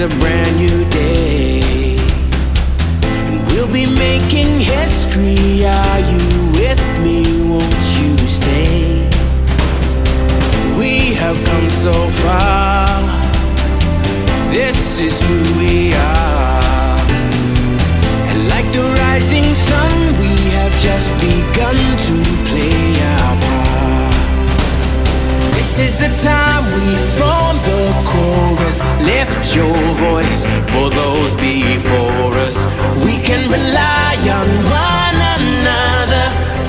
a brand new day, and we'll be making history. Are you with me? Won't you stay? We have come so far. This is who we are. And like the rising sun, we have just begun to play our part. This is the time we form the chorus. Lift your voice for those before us. We can rely on one another.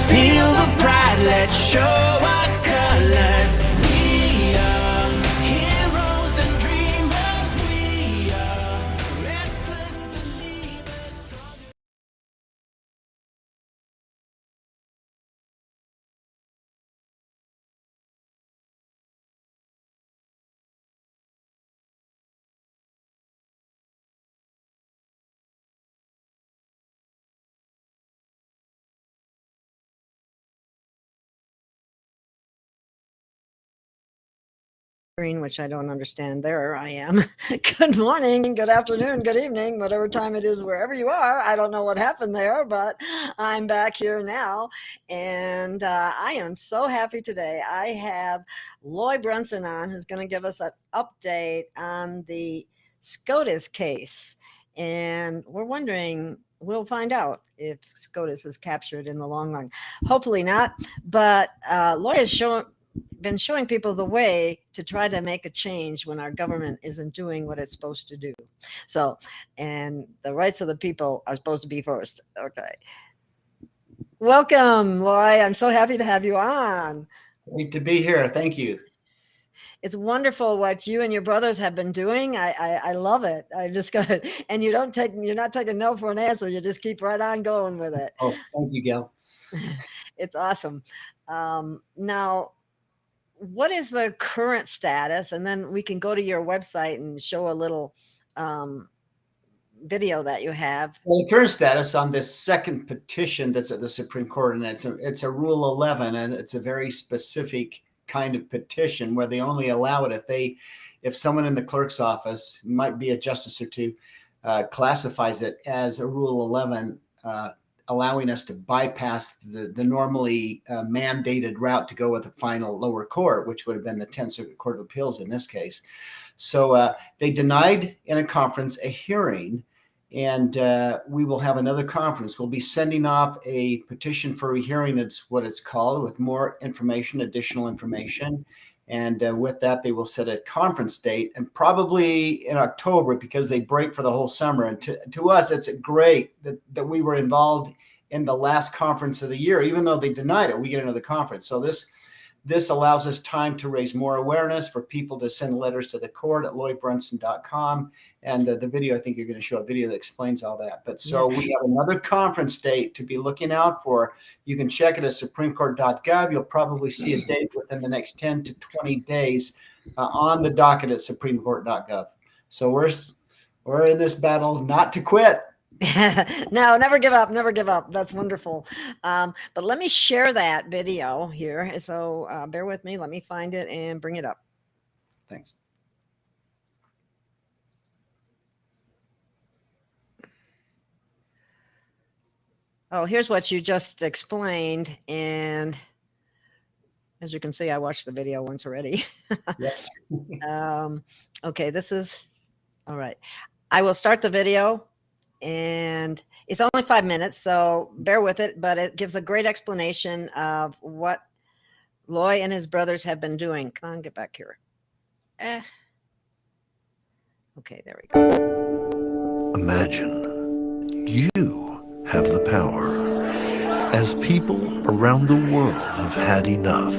Feel the pride, let's show our colors. We are heroes and dreamers. We are restless believers. Which I don't understand. There I am. Good morning, good afternoon, good evening, whatever time it is, wherever you are. I don't know what happened there, but I'm back here now. And I am so happy today. I have Loy Brunson on, who's going to give us an update on the SCOTUS case. And we're wondering, we'll find out if SCOTUS is captured in the long run. Hopefully not. But Loy has been showing people the way to try to make a change when our government isn't doing what it's supposed to do. So, and the rights of the people are supposed to be first. Okay. Welcome, Loy. I'm so happy to have you on. Great to be here. Thank you. It's wonderful what you and your brothers have been doing. I love it. I just got it. And you're not taking no for an answer. You just keep right on going with it. Oh, thank you, Gail. It's awesome. Now, what is the current status? And then we can go to your website and show a little video that you have. Well, the current status on this second petition that's at the Supreme Court, and it's a Rule 11, and it's a very specific kind of petition where they only allow it if someone in the clerk's office, might be a justice or two, classifies it as a Rule 11, allowing us to bypass the normally mandated route to go with the final lower court, which would have been the 10th Circuit Court of Appeals in this case. So they denied in a conference a hearing, and we will have another conference. We'll be sending off a petition for rehearing, it's what it's called, with more information, additional information. And with that, they will set a conference date, and probably in October, because they break for the whole summer. And to us, it's great that we were involved in the last conference of the year. Even though they denied it, we get another conference. So this allows us time to raise more awareness for people to send letters to the court at loybrunson.com. And the video, I think you're going to show a video that explains all that. But so we have another conference date to be looking out for. You can check it at supremecourt.gov. You'll probably see a date within the next 10 to 20 days on the docket at supremecourt.gov. So we're in this battle not to quit. No, never give up. Never give up. That's wonderful. But let me share that video here. So bear with me. Let me find it and bring it up. Thanks. Oh, here's what you just explained. And as you can see, I watched the video once already. Okay, this is all right. I will start the video. And it's only 5 minutes, so bear with it, but it gives a great explanation of what Loy and his brothers have been doing. Come on, get back here. Okay, there we go. Imagine you have the power. As people around the world have had enough,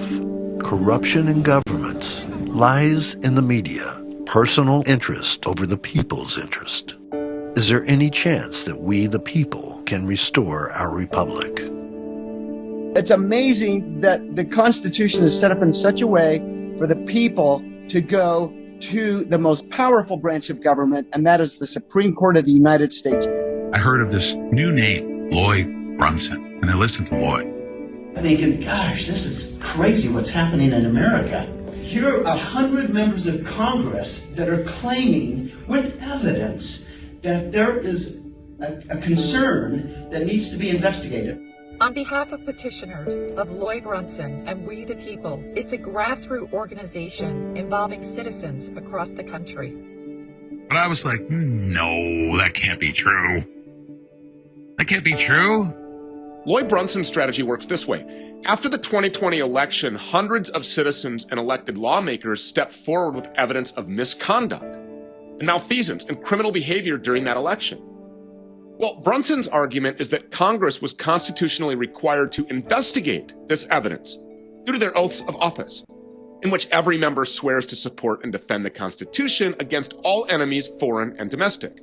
corruption in governments, lies in the media, personal interest over the people's interest. Is there any chance that we, the people, can restore our republic? It's amazing that the Constitution is set up in such a way for the people to go to the most powerful branch of government, and that is the Supreme Court of the United States. I heard of this new name, Loy Brunson, and I listened to Loy. I'm thinking, gosh, this is crazy what's happening in America. here are 100 members of Congress that are claiming with evidence that there is a concern that needs to be investigated. On behalf of petitioners of Loy Brunson and We the People, it's a grassroots organization involving citizens across the country. But I was like, no, that can't be true. That can't be true. Loy Brunson's strategy works this way. After the 2020 election, hundreds of citizens and elected lawmakers stepped forward with evidence of misconduct and malfeasance and criminal behavior during that election. Well, Brunson's argument is that Congress was constitutionally required to investigate this evidence due to their oaths of office, in which every member swears to support and defend the Constitution against all enemies, foreign and domestic.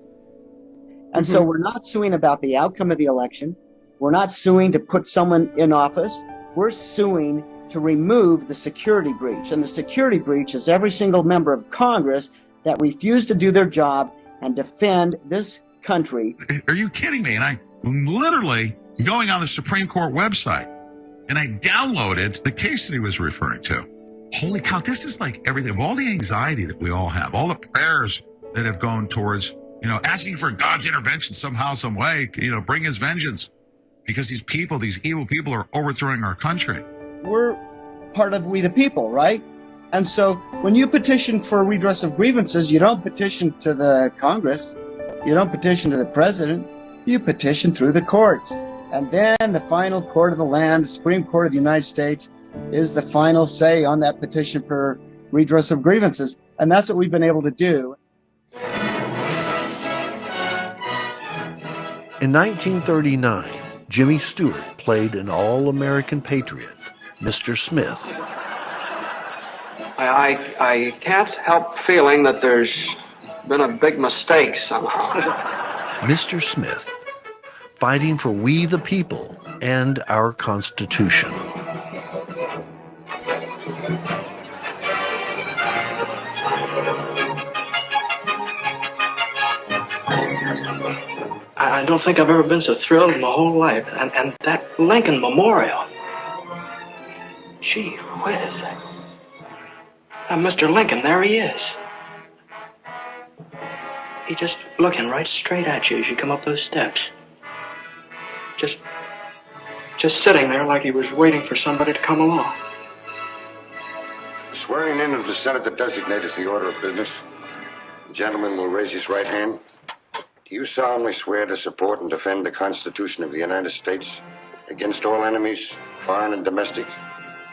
And so we're not suing about the outcome of the election. We're not suing to put someone in office. We're suing to remove the security breach. And the security breach is every single member of Congress that refused to do their job and defend this country. Are you kidding me? And I'm literally going on the Supreme Court website and I downloaded the case that he was referring to. Holy cow, this is like everything, of all the anxiety that we all have, all the prayers that have gone towards, asking for God's intervention somehow, some way, bring his vengeance because these people, these evil people are overthrowing our country. We're part of We the People, right? And so when you petition for redress of grievances, you don't petition to the Congress. You don't petition to the president. You petition through the courts. And then the final court of the land, the Supreme Court of the United States, is the final say on that petition for redress of grievances. And that's what we've been able to do. In 1939, Jimmy Stewart played an all-American patriot, Mr. Smith. I can't help feeling that there's been a big mistake somehow. Mr. Smith, fighting for we the people and our Constitution. I don't think I've ever been so thrilled in my whole life. And that Lincoln Memorial. Gee whiz. Mr. Lincoln, there he is. He's just looking right straight at you as you come up those steps. Just sitting there like he was waiting for somebody to come along. The swearing in of the Senate that designates the order of business. The gentleman will raise his right hand. Do you solemnly swear to support and defend the Constitution of the United States against all enemies, foreign and domestic,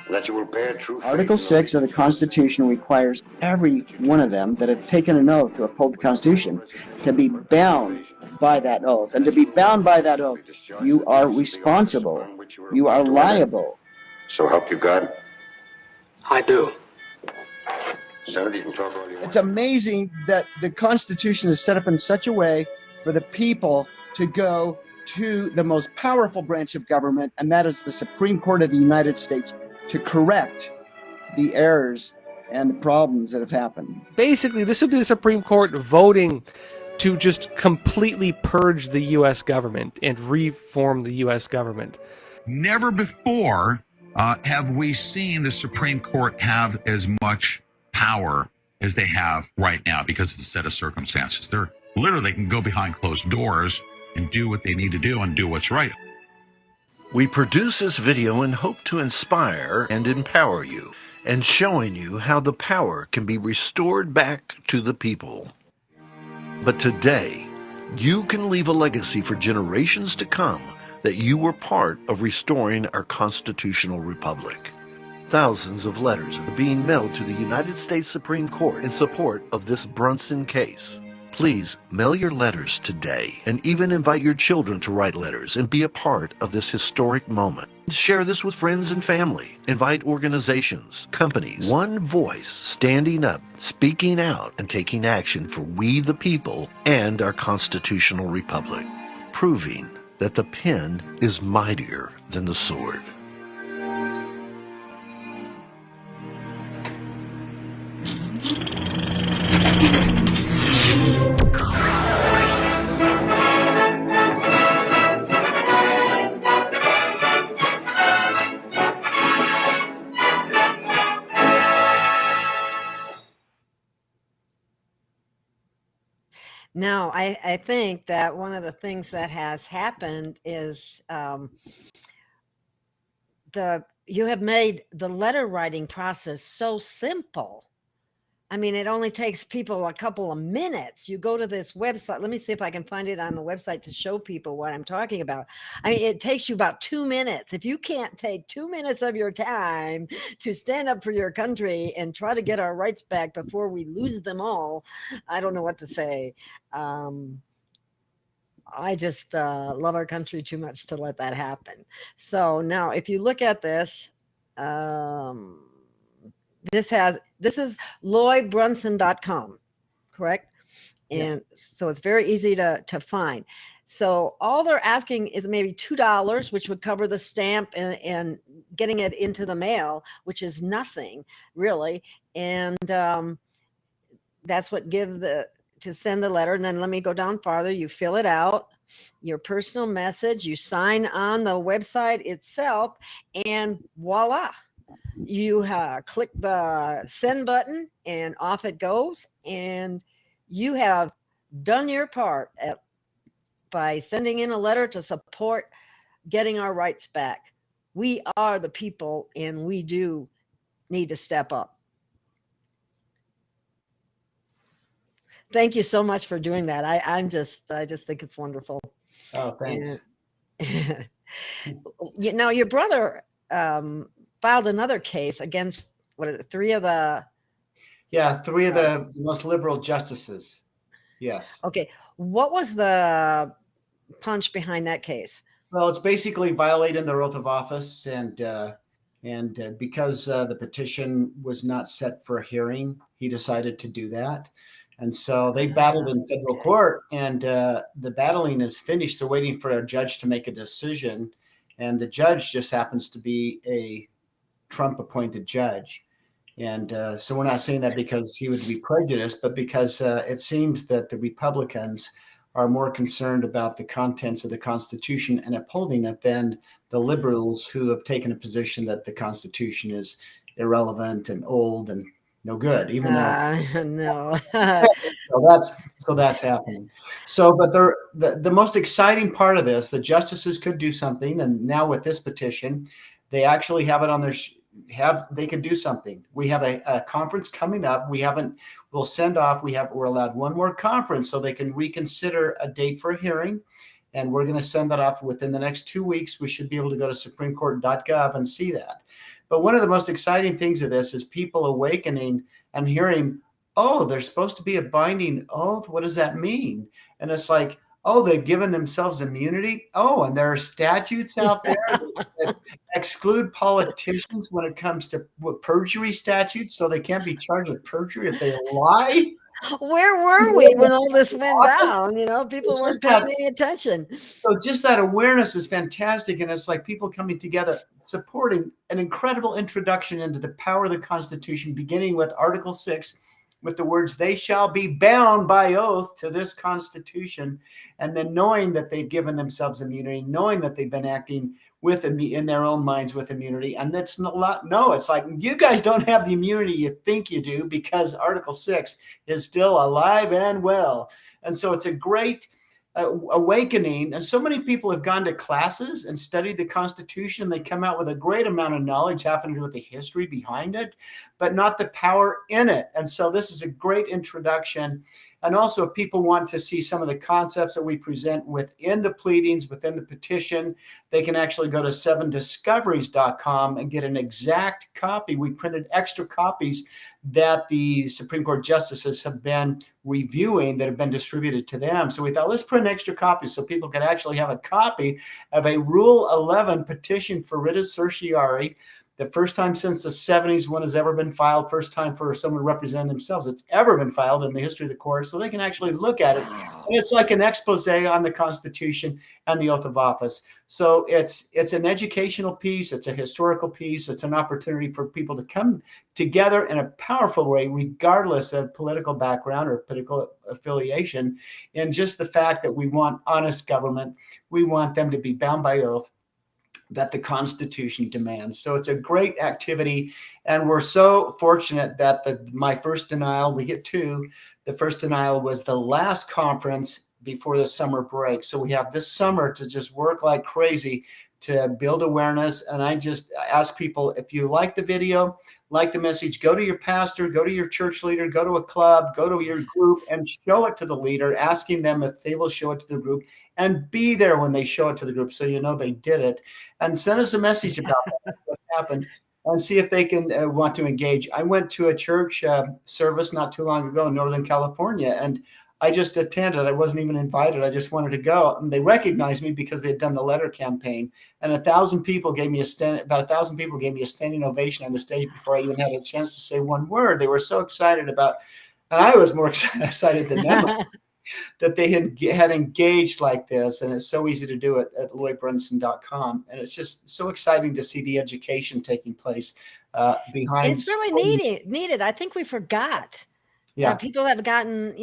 and that you will bear true faith? Article 6 of the Constitution requires every one of them that have taken an oath to uphold the Constitution to be bound by that oath. And to be bound by that oath, you are responsible. You are liable. So help you God? I do. Senator, you can talk all you want. It's amazing that the Constitution is set up in such a way for the people to go to the most powerful branch of government, and that is the Supreme Court of the United States, to correct the errors and the problems that have happened. Basically, this would be the Supreme Court voting to just completely purge the U.S. government and reform the U.S. government. Never before have we seen the Supreme Court have as much power as they have right now because of the set of circumstances. They can go behind closed doors and do what they need to do and do what's right. We produce this video in hope to inspire and empower you, and showing you how the power can be restored back to the people. But today, you can leave a legacy for generations to come that you were part of restoring our constitutional republic. Thousands of letters are being mailed to the United States Supreme Court in support of this Brunson case. Please mail your letters today, and even invite your children to write letters and be a part of this historic moment. Share this with friends and family. Invite organizations, companies, one voice standing up, speaking out, and taking action for we the people and our constitutional republic, proving that the pen is mightier than the sword. Now, I think that one of the things that has happened is you have made the letter writing process so simple. I mean, it only takes people a couple of minutes. You go to this website. Let me see if I can find it on the website to show people what I'm talking about. I mean, it takes you about 2 minutes. If you can't take 2 minutes of your time to stand up for your country and try to get our rights back before we lose them all, I don't know what to say. I just love our country too much to let that happen. So now, if you look at this, this is loybrunson.com, correct? And so it's very easy to find. So all they're asking is maybe $2, which would cover the stamp and getting it into the mail, which is nothing really. And that's what to send the letter. And then let me go down farther. You fill it out, your personal message, you sign on the website itself, and voila. You click the send button and off it goes, and you have done your part by sending in a letter to support getting our rights back. We are the people, and we do need to step up. Thank you so much for doing that. I just think it's wonderful. Oh, thanks. Now, your brother filed another case against three of the most liberal justices. Yes. Okay. What was the punch behind that case? Well, it's basically violating their oath of office, and because the petition was not set for a hearing, he decided to do that. And so they battled in federal court, and the battling is finished. They're waiting for a judge to make a decision, and the judge just happens to be a Trump-appointed judge. And so we're not saying that because he would be prejudiced, but because it seems that the Republicans are more concerned about the contents of the Constitution and upholding it than the liberals, who have taken a position that the Constitution is irrelevant and old and no good, even though no. so that's happening. So, but the most exciting part of this, the justices could do something, and now with this petition, they actually have it on their they could do something. We have a conference coming up. We'll send off. We're allowed one more conference so they can reconsider a date for a hearing. And we're going to send that off within the next 2 weeks. We should be able to go to supremecourt.gov and see that. But one of the most exciting things of this is people awakening and hearing, oh, there's supposed to be a binding oath. What does that mean? And it's like, oh, they've given themselves immunity. Oh, and there are statutes out there that exclude politicians when it comes to perjury statutes, so they can't be charged with perjury if they lie. Where were we when all this went down? People weren't paying any attention. So just that awareness is fantastic. And it's like people coming together, supporting an incredible introduction into the power of the Constitution, beginning with Article 6, with the words, they shall be bound by oath to this Constitution. And then knowing that they've given themselves immunity, knowing that they've been acting in their own minds with immunity. And that's it's like, you guys don't have the immunity you think you do, because Article 6 is still alive and well. And so it's a great awakening. And so many people have gone to classes and studied the Constitution. They come out with a great amount of knowledge having to do with the history behind it, but not the power in it. And so this is a great introduction. And also, if people want to see some of the concepts that we present within the pleadings, within the petition, they can actually go to 7discoveries.com and get an exact copy. We printed extra copies that the Supreme Court justices have been reviewing that have been distributed to them. So we thought, let's print extra copies so people can actually have a copy of a Rule 11 petition for writ of certiorari. The first time since the 70s one has ever been filed, first time for someone representing themselves it's ever been filed in the history of the court, so they can actually look at it. And it's like an expose on the Constitution and the oath of office. So it's an educational piece, it's a historical piece, it's an opportunity for people to come together in a powerful way, regardless of political background or political affiliation, in just the fact that we want honest government. We want them to be bound by oath. that the Constitution demands. So it's a great activity, and we're so fortunate that my first denial, we get two. The first denial was the last conference before the summer break. So we have this summer to just work like crazy to build awareness. And I just ask people, if you like the video, like the message, go to your pastor, go to your church leader, go to a club, go to your group and show it to the leader, asking them if they will show it to the group, and be there when they show it to the group so you know they did it, and send us a message about what happened, and see if they can want to engage. I went to a church service not too long ago in Northern California, and I just attended. I wasn't even invited. I just wanted to go. And they recognized me because they had done the letter campaign. And about 1,000 people gave me a standing ovation on the stage before I even had a chance to say one word. They were so excited about, and I was more excited than them, that they had engaged like this. And it's so easy to do it at loybrunson.com. And it's just so exciting to see the education taking place behind. It's really needed. I think we forgot. Yeah, people have gotten,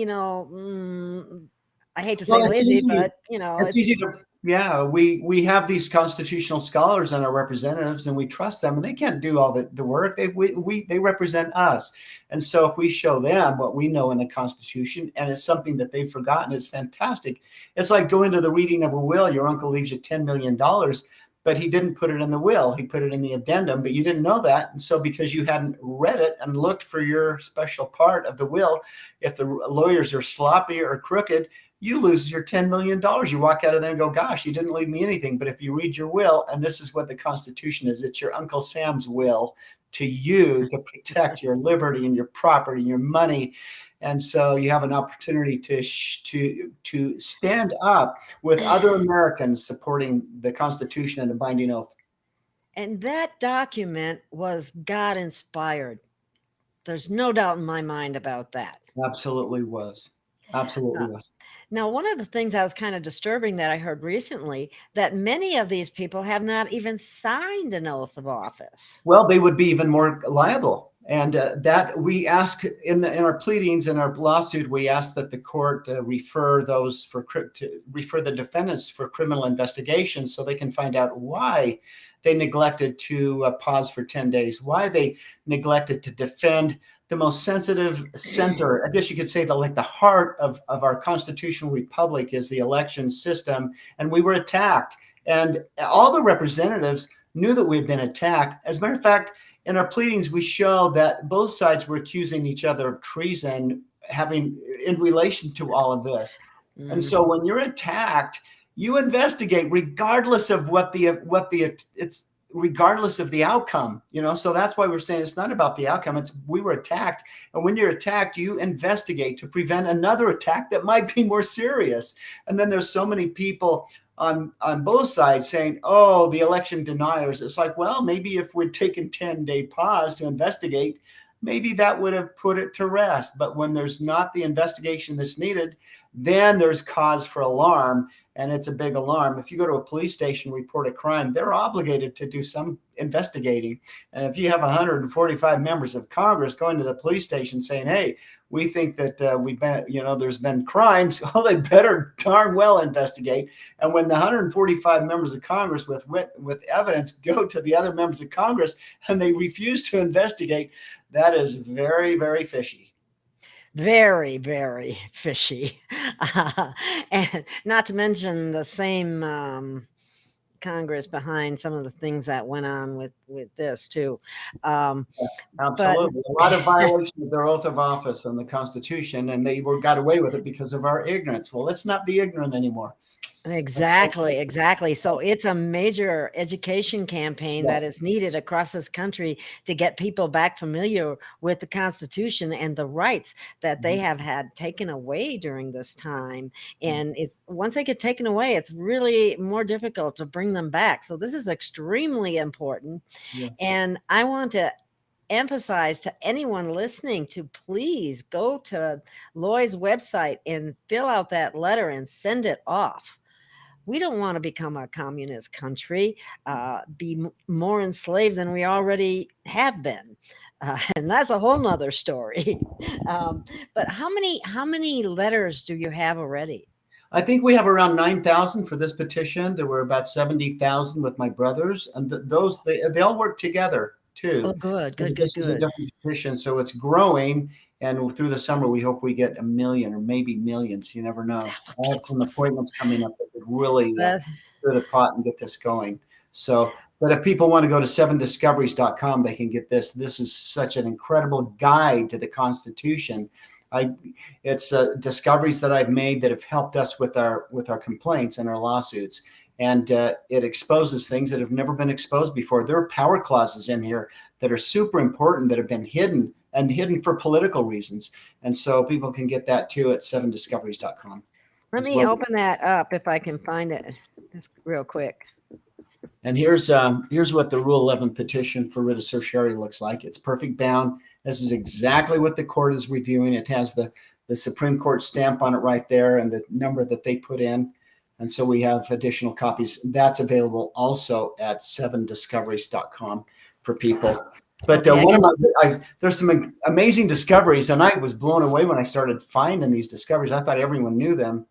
I hate to say lazy, but it's easy to. Yeah, we have these constitutional scholars and our representatives, and we trust them, and they can't do all the work. They represent us, and so if we show them what we know in the Constitution, and it's something that they've forgotten, it's fantastic. It's like going to the reading of a will. Your uncle leaves you $10 million. But he didn't put it in the will. He put it in the addendum, but you didn't know that. And so because you hadn't read it and looked for your special part of the will, if the lawyers are sloppy or crooked, you lose your $10 million. You walk out of there and go, gosh, you didn't leave me anything. But if you read your will, and this is what the Constitution is, it's your Uncle Sam's will to you to protect your liberty and your property and your money. And so you have an opportunity to stand up with other Americans supporting the Constitution and the binding oath. And that document was God inspired. There's no doubt in my mind about that. Absolutely was. Absolutely was. Now, one of the things that was kind of disturbing that I heard recently, that many of these people have not even signed an oath of office. Well, they would be even more liable. And that we ask in our pleadings in our lawsuit, we ask that the court refer the defendants for criminal investigation so they can find out why they neglected to pause for 10 days, why they neglected to defend the most sensitive center. I guess you could say the heart of our constitutional republic is the election system. And we were attacked. And all the representatives knew that we had been attacked. As a matter of fact, in our pleadings, we show that both sides were accusing each other of treason, in relation to all of this. Mm-hmm. And so when you're attacked, you investigate regardless of regardless of the outcome, so that's why we're saying it's not about the outcome. It's we were attacked. And when you're attacked, you investigate to prevent another attack that might be more serious. And then there's so many people on both sides saying, oh, the election deniers. It's like, well, maybe if we'd taken 10-day pause to investigate, maybe that would have put it to rest. But when there's not the investigation that's needed, then there's cause for alarm. And it's a big alarm. If you go to a police station, report a crime, they're obligated to do some investigating. And if you have 145 members of Congress going to the police station saying, hey, we think that there's been crimes, well, they better darn well investigate. And when the 145 members of Congress with evidence go to the other members of Congress and they refuse to investigate, that is very, very fishy. Very, very fishy. And not to mention the same Congress behind some of the things that went on with this too. Absolutely. A lot of violation of their oath of office and the Constitution, and they got away with it because of our ignorance. Well, let's not be ignorant anymore. Exactly. So it's a major education campaign that is needed across this country to get people back familiar with the Constitution and the rights that they have had taken away during this time. And once they get taken away, it's really more difficult to bring them back. So this is extremely important. Yes. And I want to emphasize to anyone listening to please go to Loy's website and fill out that letter and send it off. We don't want to become a communist country, be more enslaved than we already have been. And that's a whole nother story. But how many letters do you have already? I think we have around 9,000 for this petition. There were about 70,000 with my brothers, and those they all work together too. Oh, good. This is a different petition, so it's growing. And through the summer, we hope we get 1 million or maybe millions. You never know. I have some appointments coming up that would really stir the pot and get this going. So, but if people want to go to 7discoveries.com, they can get this. This is such an incredible guide to the Constitution. It's discoveries that I've made that have helped us with our complaints and our lawsuits. And it exposes things that have never been exposed before. There are power clauses in here that are super important that have been hidden for political reasons. And so people can get that too at 7discoveries.com. Let me open that up if I can find it just real quick. And here's what the Rule 11 petition for writ of certiorari looks like. It's perfect bound. This is exactly what the court is reviewing. It has the Supreme Court stamp on it right there and the number that they put in. And so we have additional copies. That's available also at 7discoveries.com for people. But there's some amazing discoveries, and I was blown away when I started finding these discoveries. I thought everyone knew them.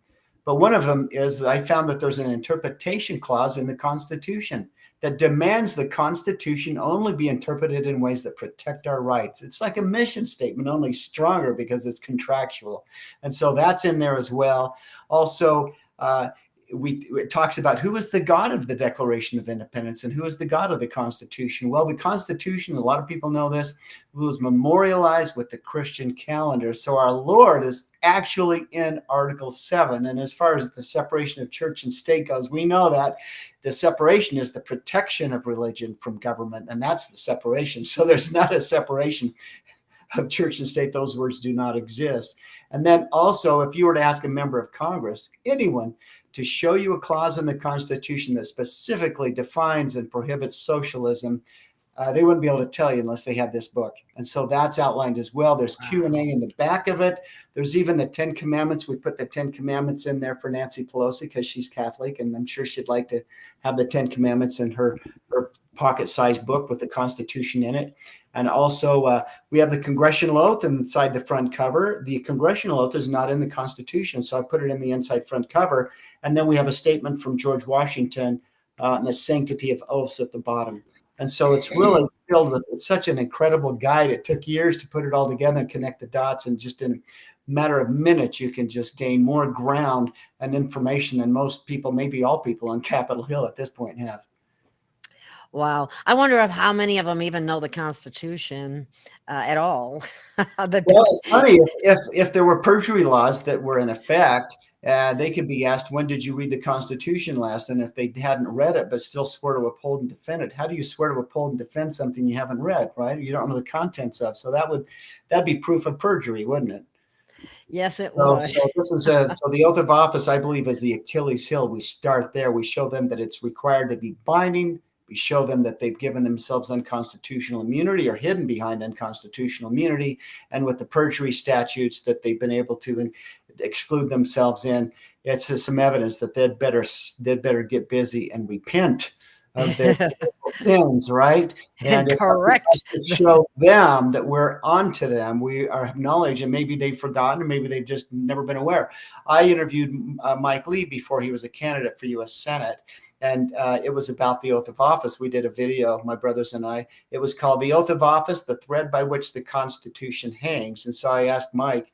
But one of them is that I found that there's an interpretation clause in the Constitution that demands the Constitution only be interpreted in ways that protect our rights. It's like a mission statement, only stronger because it's contractual. And so that's in there as well. Also, it talks about who is the God of the Declaration of Independence and who is the God of the Constitution. Well, the Constitution, a lot of people know this, was memorialized with the Christian calendar. So our Lord is actually in Article 7. And as far as the separation of church and state goes, we know that the separation is the protection of religion from government, and that's the separation. So there's not a separation of church and state. Those words do not exist. And then also, if you were to ask a member of Congress, anyone, to show you a clause in the Constitution that specifically defines and prohibits socialism, they wouldn't be able to tell you unless they had this book. And so that's outlined as well. There's Q&A in the back of it. There's even the 10 Commandments. We put the 10 Commandments in there for Nancy Pelosi because she's Catholic, and I'm sure she'd like to have the 10 Commandments in her pocket-sized book with the Constitution in it. And also, we have the Congressional Oath inside the front cover. The Congressional Oath is not in the Constitution, so I put it in the inside front cover. And then we have a statement from George Washington and the sanctity of oaths at the bottom. And so it's really filled with such an incredible guide. It took years to put it all together and connect the dots. And just in a matter of minutes, you can just gain more ground and information than most people, maybe all people on Capitol Hill at this point have. Wow. I wonder how many of them even know the Constitution at all. Well, it's funny. If there were perjury laws that were in effect, they could be asked, when did you read the Constitution last? And if they hadn't read it but still swore to uphold and defend it, how do you swear to uphold and defend something you haven't read, right? You don't know the contents of. So that'd be proof of perjury, wouldn't it? Yes, it would. So this is so the oath of office, I believe, is the Achilles heel. We start there. We show them that it's required to be binding. We show them that they've given themselves unconstitutional immunity or hidden behind unconstitutional immunity. And with the perjury statutes that they've been able to exclude themselves in, it's some evidence that they'd better get busy and repent of their sins, right? And correct. To show them that we're onto them. We have knowledge, and maybe they've forgotten, or maybe they've just never been aware. I interviewed Mike Lee before he was a candidate for U.S. Senate. And it was about the oath of office. We did a video, my brothers and I. It was called The Oath of Office, the Thread by Which the Constitution Hangs. And so I asked Mike,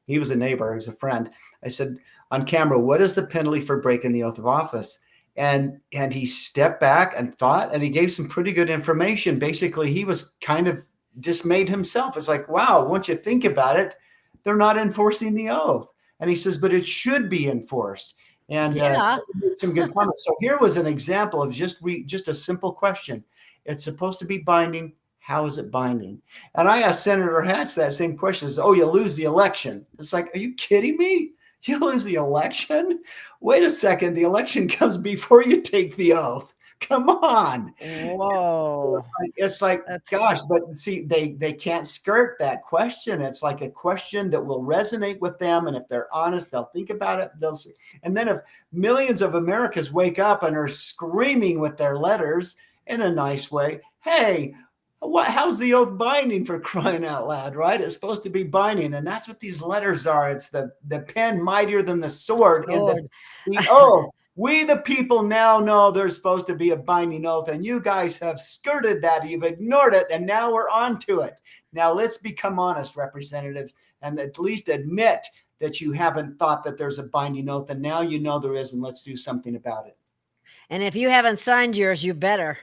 he was a neighbor, he was a friend. I said, on camera, what is the penalty for breaking the oath of office? And he stepped back and thought, and he gave some pretty good information. Basically, he was kind of dismayed himself. It's like, wow, once you think about it, they're not enforcing the oath. And he says, but it should be enforced. And some good comments. So here was an example of just a simple question. It's supposed to be binding. How is it binding? And I asked Senator Hatch that same question. Oh, you lose the election. It's like, are you kidding me? You lose the election? Wait a second. The election comes before you take the oath. Come on. Whoa. It's like, gosh, but see, they can't skirt that question. It's like a question that will resonate with them. And if they're honest, they'll think about it. They'll see. And then if millions of Americans wake up and are screaming with their letters in a nice way, hey, How's the oath binding, for crying out loud, right? It's supposed to be binding, and that's what these letters are. It's the pen mightier than the sword. And the oath. We, the people, now know there's supposed to be a binding oath, and you guys have skirted that. You've ignored it, and now we're on to it. Now let's become honest, representatives, and at least admit that you haven't thought that there's a binding oath, and now you know there is, and let's do something about it. And if you haven't signed yours, you better.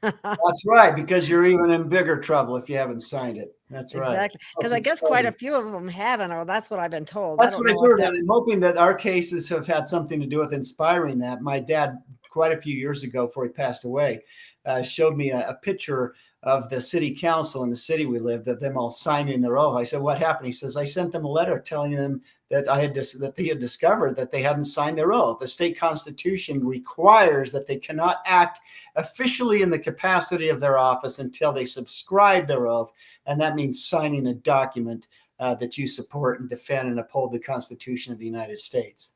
That's right, because you're even in bigger trouble if you haven't signed it. That's right. Exactly. Because I guess quite a few of them haven't, or that's what I've been told. That's what I've heard, and I'm hoping that our cases have had something to do with inspiring that. My dad, quite a few years ago, before he passed away, showed me a picture of the city council in the city we lived, of them all signing their oath. I said, "What happened?" He says, "I sent them a letter telling them that that they had discovered that they hadn't signed their oath. The state constitution requires that they cannot act officially in the capacity of their office until they subscribe their oath, and that means signing a document that you support and defend and uphold the Constitution of the United States."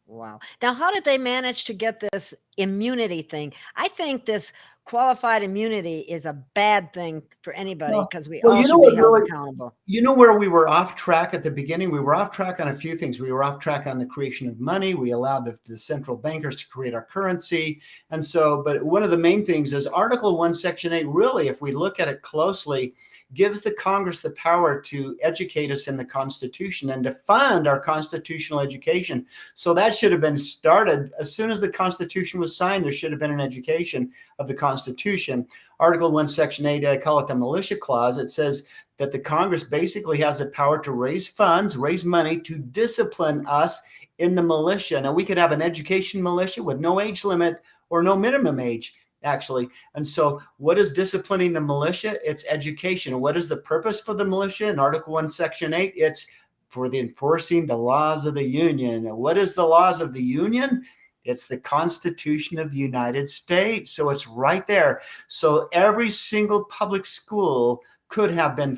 Wow. Now, how did they manage to get this immunity thing? I think this qualified immunity is a bad thing for anybody, because we all should be held accountable. You know where we were off track at the beginning? We were off track on a few things. We were off track on the creation of money. We allowed the central bankers to create our currency. And so, but one of the main things is Article 1, Section 8, really, if we look at it closely, gives the Congress the power to educate us in the Constitution and to fund our constitutional education. So that should have been started as soon as the Constitution was signed. There should have been an education of the Constitution. Article 1, Section 8, I call it the militia clause. It says that the Congress basically has the power to raise funds, raise money to discipline us in the militia. Now, we could have an education militia with no age limit or no minimum age, actually. And so what is disciplining the militia? It's education. And what is the purpose for the militia? In Article 1, Section 8, it's for the enforcing the laws of the Union. And what is the laws of the Union? It's the Constitution of the United States. So it's right there. So every single public school could have been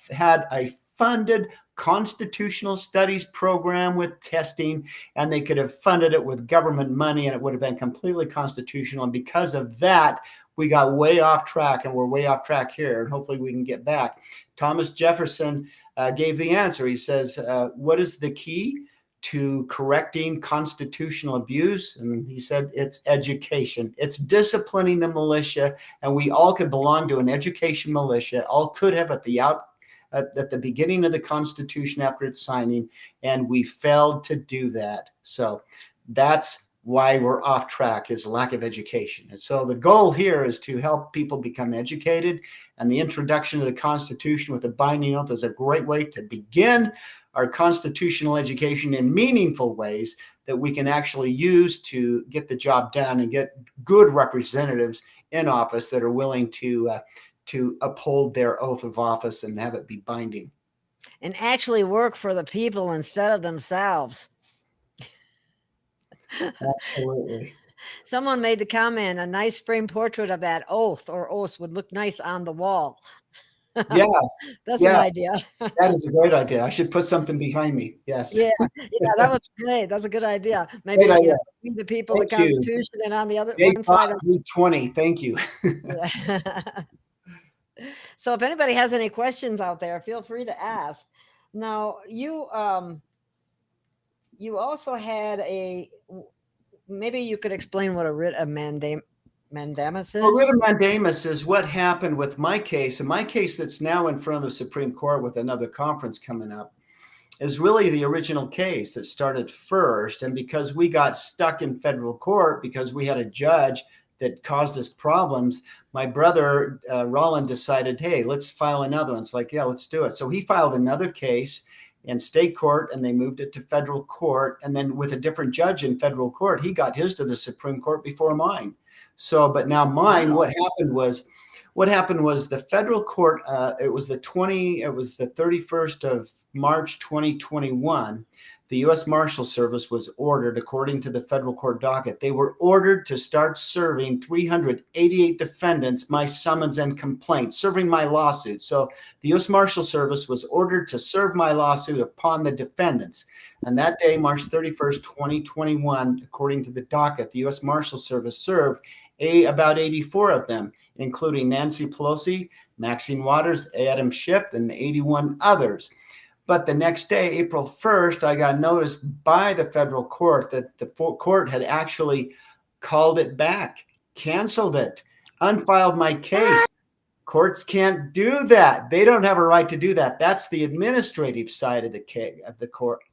had a funded constitutional studies program with testing, and they could have funded it with government money, and it would have been completely constitutional. And because of that, we got way off track, and we're way off track here, and hopefully we can get back. Thomas Jefferson gave the answer. He says, what is the key to correcting constitutional abuse? And he said, it's education. It's disciplining the militia, and we all could belong to an education militia, all could have at the beginning of the Constitution after its signing, and we failed to do that. So that's why we're off track, is lack of education. And so the goal here is to help people become educated, and the introduction of the Constitution with a binding oath is a great way to begin our constitutional education in meaningful ways that we can actually use to get the job done and get good representatives in office that are willing to uphold their oath of office and have it be binding. And actually work for the people instead of themselves. Absolutely. Someone made the comment, a nice framed portrait of that oath or oaths would look nice on the wall. Yeah. That's an idea. That is a great idea. I should put something behind me. Yes. Yeah, that was great. That's a good idea. Maybe the people, Thank the Constitution, you. And on the other one side. 20. Thank you. So if anybody has any questions out there, feel free to ask. Now, you also had maybe you could explain what a writ of mandamus is? A writ of mandamus is what happened with my case. And my case that's now in front of the Supreme Court with another conference coming up is really the original case that started first. And because we got stuck in federal court, because we had a judge that caused us problems, my brother, Roland, decided, hey, let's file another one. It's like, yeah, let's do it. So he filed another case in state court, and they moved it to federal court. And then with a different judge in federal court, he got his to the Supreme Court before mine. So, but now mine, what happened was the federal court, it was the 31st of March, 2021. The U.S. Marshal Service was ordered, according to the federal court docket, they were ordered to start serving 388 defendants my summons and complaint, serving my lawsuit. So the U.S. Marshal Service was ordered to serve my lawsuit upon the defendants. And that day, March 31st, 2021, according to the docket, the U.S. Marshal Service served about 84 of them including Nancy Pelosi, Maxine Waters, Adam Schiff, and 81 others. But the next day, April 1st, I got noticed by the federal court that the court had actually called it back, canceled it, unfiled my case. Courts can't do that. They don't have a right to do that. That's the administrative side of the court.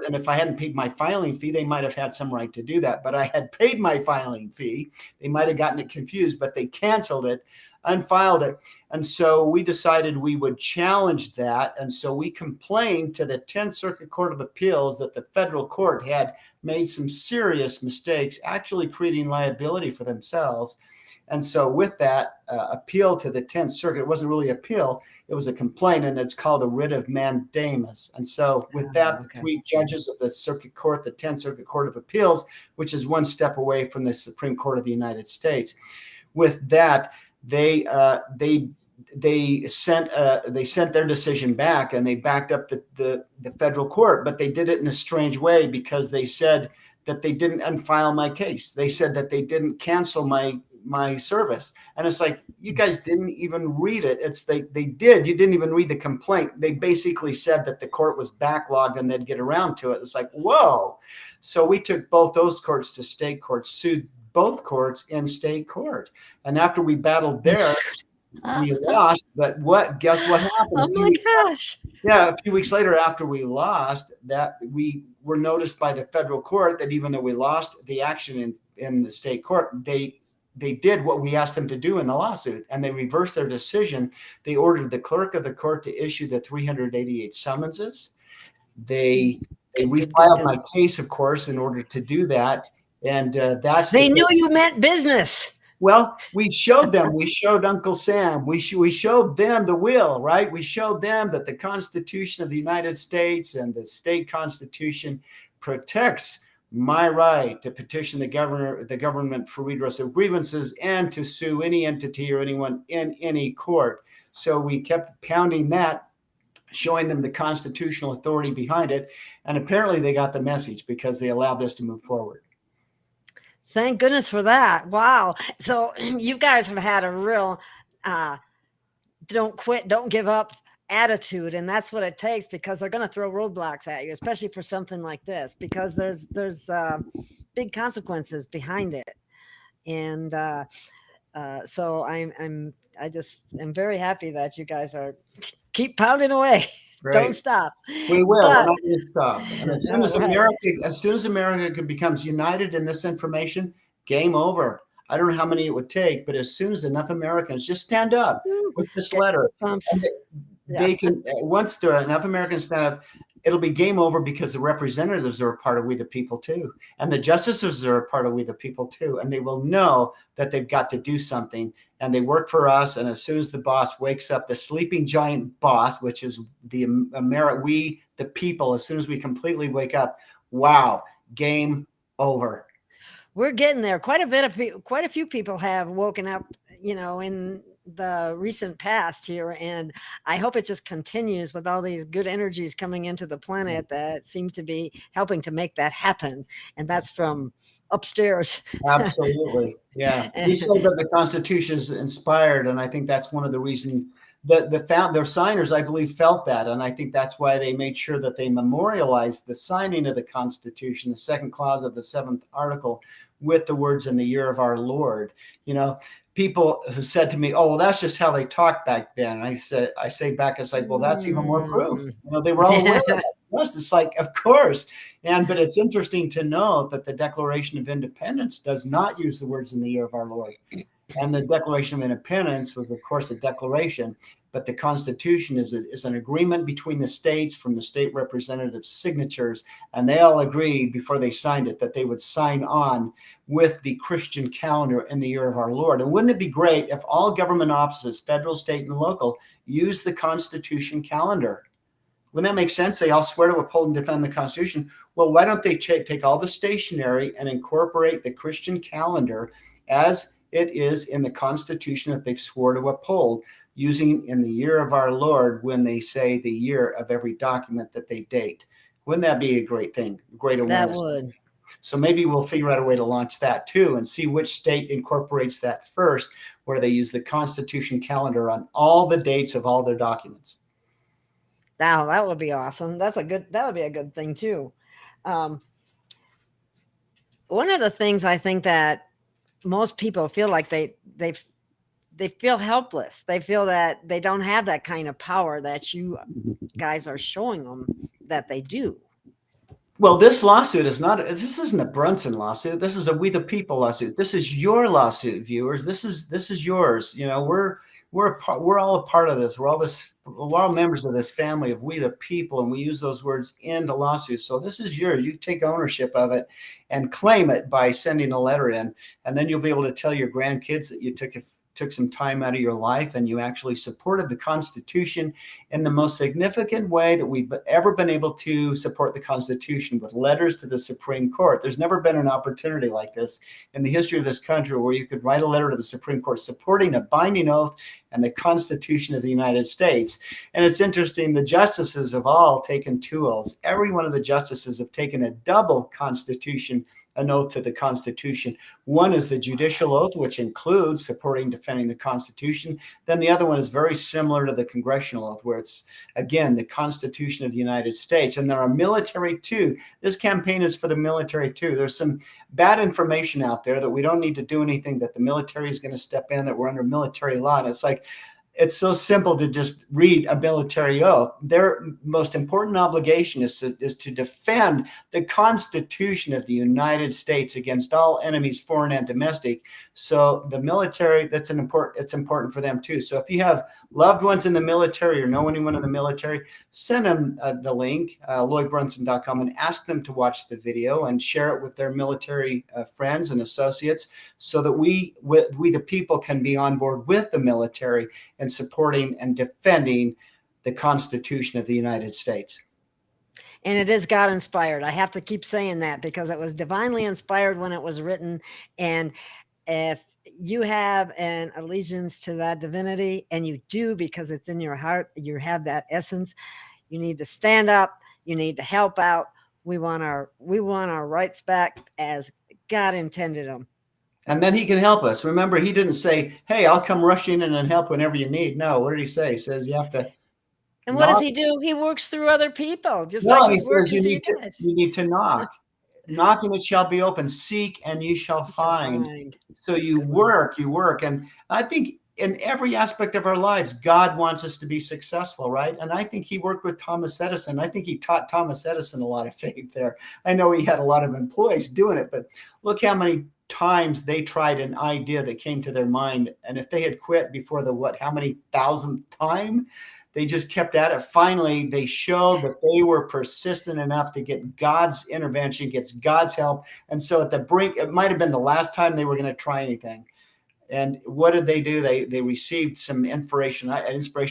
And if I hadn't paid my filing fee, they might have had some right to do that. But I had paid my filing fee. They might have gotten it confused, but they canceled it, unfiled it. And so we decided we would challenge that. And so we complained to the 10th Circuit Court of Appeals that the federal court had made some serious mistakes, actually creating liability for themselves. And so with that appeal to the 10th Circuit, it wasn't really appeal, it was a complaint, and it's called a writ of mandamus. And so with that, the 3 judges of the Circuit Court, the 10th Circuit Court of Appeals, which is one step away from the Supreme Court of the United States, with that, they sent their decision back, and they backed up the federal court, but they did it in a strange way because they said that they didn't unfile my case. They said that they didn't cancel my service. And it's like, you guys didn't even read it. They did. You didn't even read the complaint. They basically said that the court was backlogged and they'd get around to it. It's like, whoa. So we took both those courts to state court, sued both courts in state court. And after we battled there, we lost. But guess what happened? Oh my gosh. Yeah, a few weeks later, after we lost, that we were noticed by the federal court that even though we lost the action in the state court, they did what we asked them to do in the lawsuit, and they reversed their decision. They ordered the clerk of the court to issue the 388 summonses. They refiled my case, of course, in order to do that. And they knew you meant business. Well, we showed them. We showed Uncle Sam. We showed them the will, right? We showed them that the Constitution of the United States and the state constitution protects my right to petition the government for redress of grievances and to sue any entity or anyone in any court. So we kept pounding that, showing them the constitutional authority behind it. And apparently they got the message because they allowed this to move forward. Thank goodness for that. Wow. So you guys have had a real don't quit, don't give up attitude, and that's what it takes, because they're going to throw roadblocks at you, especially for something like this, because there's big consequences behind it. And so I just am very happy that you guys are keep pounding away. Right. Don't stop. We will. We're not going to stop. And as soon as America becomes united in this information, game over. I don't know how many it would take, but as soon as enough Americans just stand up with this letter, they can. Once there are enough Americans stand up, it'll be game over, because the representatives are a part of We the People too, and the justices are a part of We the People too, and they will know that they've got to do something. And they work for us. And as soon as the boss wakes up, the sleeping giant boss, which is We the People, as soon as we completely wake up, wow, game over. We're getting there. Quite a few people have woken up, in the recent past here, and I hope it just continues with all these good energies coming into the planet that seem to be helping to make that happen. And that's from upstairs. Absolutely. Yeah. We say that the Constitution is inspired, and I think that's one of the reasons that their signers, I believe, felt that. And I think that's why they made sure that they memorialized the signing of the Constitution, the second clause of the 7th article, with the words "in the year of our Lord." People who said to me, "Oh, well, that's just how they talked back then." And I say back, it's like, well, that's even more proof. They were all aware of that. It's like, of course. But it's interesting to note that the Declaration of Independence does not use the words "in the year of our Lord." And the Declaration of Independence was, of course, a declaration, but the Constitution is an agreement between the states from the state representatives' signatures, and they all agreed before they signed it that they would sign on with the Christian calendar in the year of our Lord. And wouldn't it be great if all government offices, federal, state, and local, use the Constitution calendar? Wouldn't that make sense? They all swear to uphold and defend the Constitution. Well, why don't they take all the stationery and incorporate the Christian calendar as it is in the Constitution that they've swore to uphold, using "in the year of our Lord" when they say the year of every document that they date? Wouldn't that be a great thing? Great awareness. That would. So maybe we'll figure out a way to launch that too and see which state incorporates that first, where they use the Constitution calendar on all the dates of all their documents. Now that would be awesome. That would be a good thing too. One of the things I think that most people feel like they feel helpless. They feel that they don't have that kind of power that you guys are showing them that they do. Well, this lawsuit is not, this isn't a Brunson lawsuit. This is a We the People lawsuit. This is your lawsuit, viewers. This is yours. You know, we're all a part of this. We're all members of this family of We the People, and we use those words in the lawsuit. So this is yours. You take ownership of it and claim it by sending a letter in, and then you'll be able to tell your grandkids that you took some time out of your life and you actually supported the Constitution in the most significant way that we've ever been able to support the Constitution, with letters to the Supreme Court. There's never been an opportunity like this in the history of this country where you could write a letter to the Supreme Court supporting a binding oath and the Constitution of the United States. And it's interesting, the justices have all taken 2 oaths. Every one of the justices have taken a double Constitution, an oath to the Constitution. One is the judicial oath, which includes supporting, defending the Constitution. Then the other one is very similar to the congressional oath, where it's, again, the Constitution of the United States. And there are military too. This campaign is for the military too. There's some bad information out there that we don't need to do anything, that the military is going to step in, that we're under military law. And it's like, it's so simple to just read a military oath. Their most important obligation is to defend the Constitution of the United States against all enemies, foreign and domestic. So the military, it's important for them too. So if you have loved ones in the military or know anyone in the military, send them the link, loybrunson.com, and ask them to watch the video and share it with their military friends and associates, so that we the people can be on board with the military and supporting and defending the Constitution of the United States. And it is God inspired. I have to keep saying that because it was divinely inspired when it was written. And if you have an allegiance to that divinity, and you do because it's in your heart, you have that essence, you need to stand up, you need to help out. We want our rights back as God intended them. And then he can help us. Remember, he didn't say, hey, I'll come rushing in and help whenever you need. No, what did he say? He says you have to. And what does he do? He works through other people. Just no, like he says you need to knock. Knock and it shall be open. Seek and you shall find. So you work. And I think in every aspect of our lives, God wants us to be successful, right? And I think he worked with Thomas Edison. I think he taught Thomas Edison a lot of faith there. I know he had a lot of employees doing it, but look how many times they tried an idea that came to their mind, and if they had quit before the how many thousandth time, they just kept at it. Finally, they showed that they were persistent enough to get God's intervention, gets God's help. And so at the brink, it might have been the last time they were going to try anything. And what did they do? They received some inspiration. I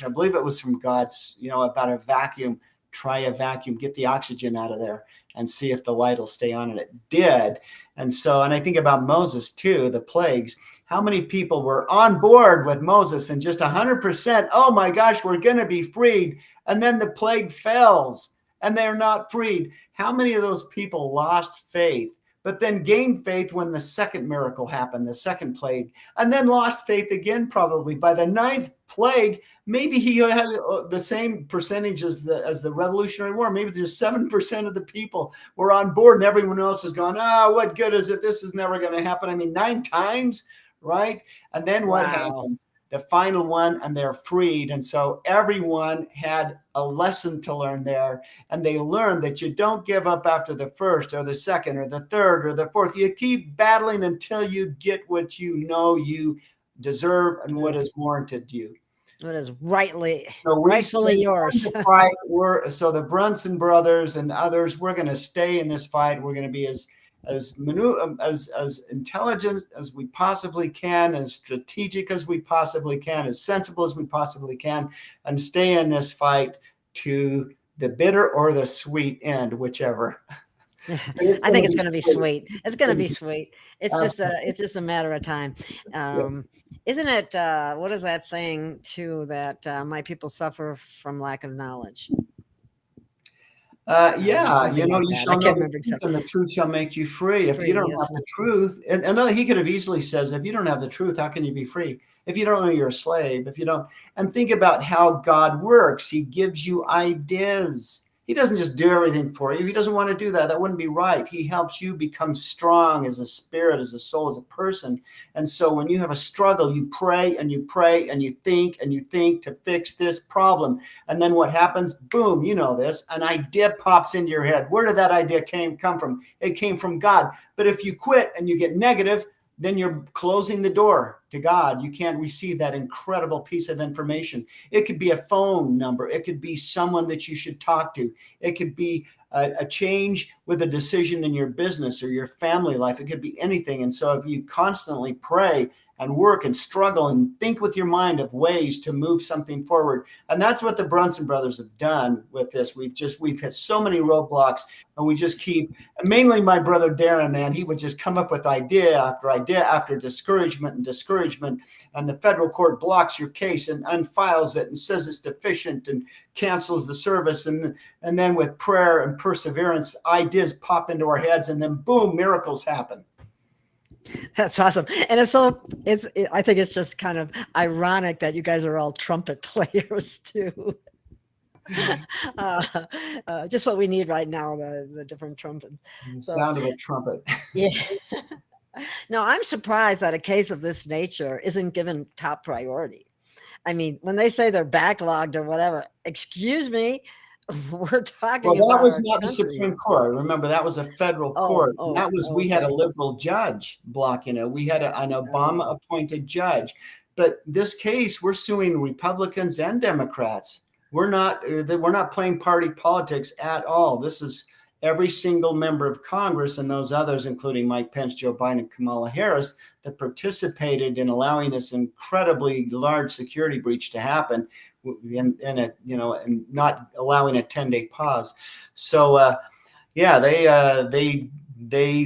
believe it was from God's, about a vacuum. Try a vacuum, get the oxygen out of there and see if the light will stay on. And it did. And I think about Moses too, the plagues. How many people were on board with Moses and just 100%, oh my gosh, we're going to be freed. And then the plague fails and they're not freed. How many of those people lost faith, but then gained faith when the second miracle happened, the second plague, and then lost faith again probably by the 9th plague? Maybe he had the same percentage as the Revolutionary War. Maybe just 7% of the people were on board and everyone else has gone, what good is it? This is never going to happen. I mean, 9 times, right? And then what happens? The final one, and they're freed. And so everyone had a lesson to learn there. And they learned that you don't give up after the first or the second or the third or the fourth. You keep battling until you get what you know you deserve and what is warranted to you. What is rightfully yours. So the Brunson brothers and others, we're going to stay in this fight. We're going to be as intelligent as we possibly can, as strategic as we possibly can, as sensible as we possibly can, and stay in this fight to the bitter or the sweet end, whichever. I think it's going to be sweet. It's going to be sweet. It's just a matter of time. Isn't it? What is that saying too? That my people suffer from lack of knowledge. Yeah, something like you that. I shall know can't the remember truth, exactly. and the truth shall make you free. If you don't Yes. have the truth, and he could have easily says, if you don't have the truth, how can you be free? If you don't know you're a slave, if you don't, and think about how God works. He gives you ideas. He doesn't just do everything for you. If he doesn't want to do that, that wouldn't be right. He helps you become strong as a spirit, as a soul, as a person. And so when you have a struggle, you pray and you pray and you think to fix this problem. And then what happens? Boom, you know this, an idea pops into your head. Where did that idea come from? It came from God. But if you quit and you get negative, then you're closing the door to God. You can't receive that incredible piece of information. It could be a phone number. It could be someone that you should talk to. It could be a change with a decision in your business or your family life. It could be anything. And so if you constantly pray and work and struggle and think with your mind of ways to move something forward. And that's what the Brunson brothers have done with this. We've hit so many roadblocks, and we just keep, mainly my brother Darren, man, he would just come up with idea after discouragement. And the federal court blocks your case and unfiles it and says it's deficient and cancels the service. And then with prayer and perseverance, ideas pop into our heads, and then boom, miracles happen. That's awesome. And I think it's just kind of ironic that you guys are all trumpet players too. Just what we need right now, the different trumpets. Sound of a trumpet. Yeah. Now, I'm surprised that a case of this nature isn't given top priority. I mean, when they say they're backlogged or whatever, excuse me, we're talking about. Well, that was not the Supreme Court. Remember, that was a federal court. We had a liberal judge blocking it. We had an Obama-appointed judge. But this case, we're suing Republicans and Democrats. We're not playing party politics at all. This is every single member of Congress and those others, including Mike Pence, Joe Biden, and Kamala Harris, that participated in allowing this incredibly large security breach to happen. And not allowing a 10-day pause. So, they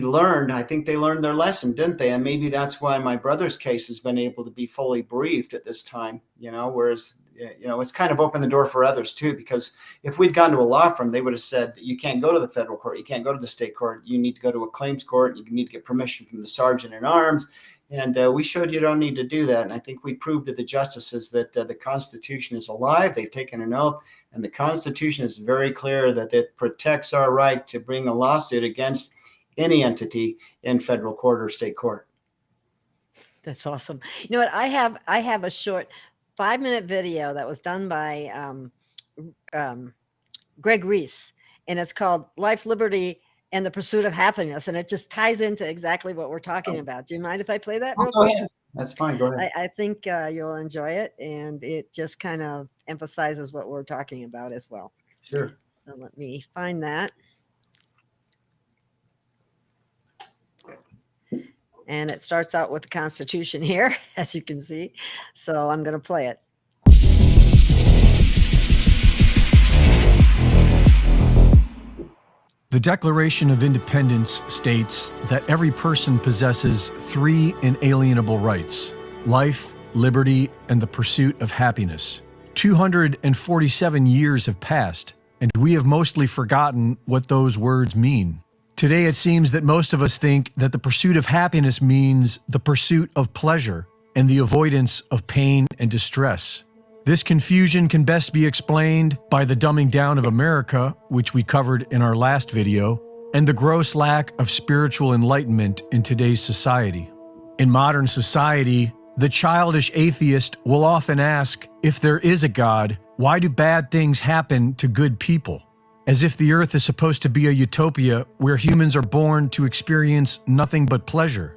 learned. I think they learned their lesson, didn't they? And maybe that's why my brother's case has been able to be fully briefed at this time. Whereas it's kind of opened the door for others too. Because if we'd gone to a law firm, they would have said you can't go to the federal court, you can't go to the state court, you need to go to a claims court, you need to get permission from the sergeant at arms. And we showed you don't need to do that. And I think we proved to the justices that the Constitution is alive. They've taken an oath. And the Constitution is very clear that it protects our right to bring a lawsuit against any entity in federal court or state court. That's awesome. You know what? I have a short 5-minute video that was done by Greg Reese. And it's called Life, Liberty, and the Pursuit of Happiness, and it just ties into exactly what we're talking about. Do you mind if I play that real quick? Go ahead. That's fine. Go ahead. I think you'll enjoy it, and it just kind of emphasizes what we're talking about as well. Sure. So let me find that. And it starts out with the Constitution here, as you can see. So I'm going to play it. The Declaration of Independence states that every person possesses 3 inalienable rights: life, liberty, and the pursuit of happiness. 247 years have passed, and we have mostly forgotten what those words mean. Today, it seems that most of us think that the pursuit of happiness means the pursuit of pleasure and the avoidance of pain and distress. This confusion can best be explained by the dumbing down of America, which we covered in our last video, and the gross lack of spiritual enlightenment in today's society. In modern society, the childish atheist will often ask, if there is a God, why do bad things happen to good people? As if the earth is supposed to be a utopia where humans are born to experience nothing but pleasure.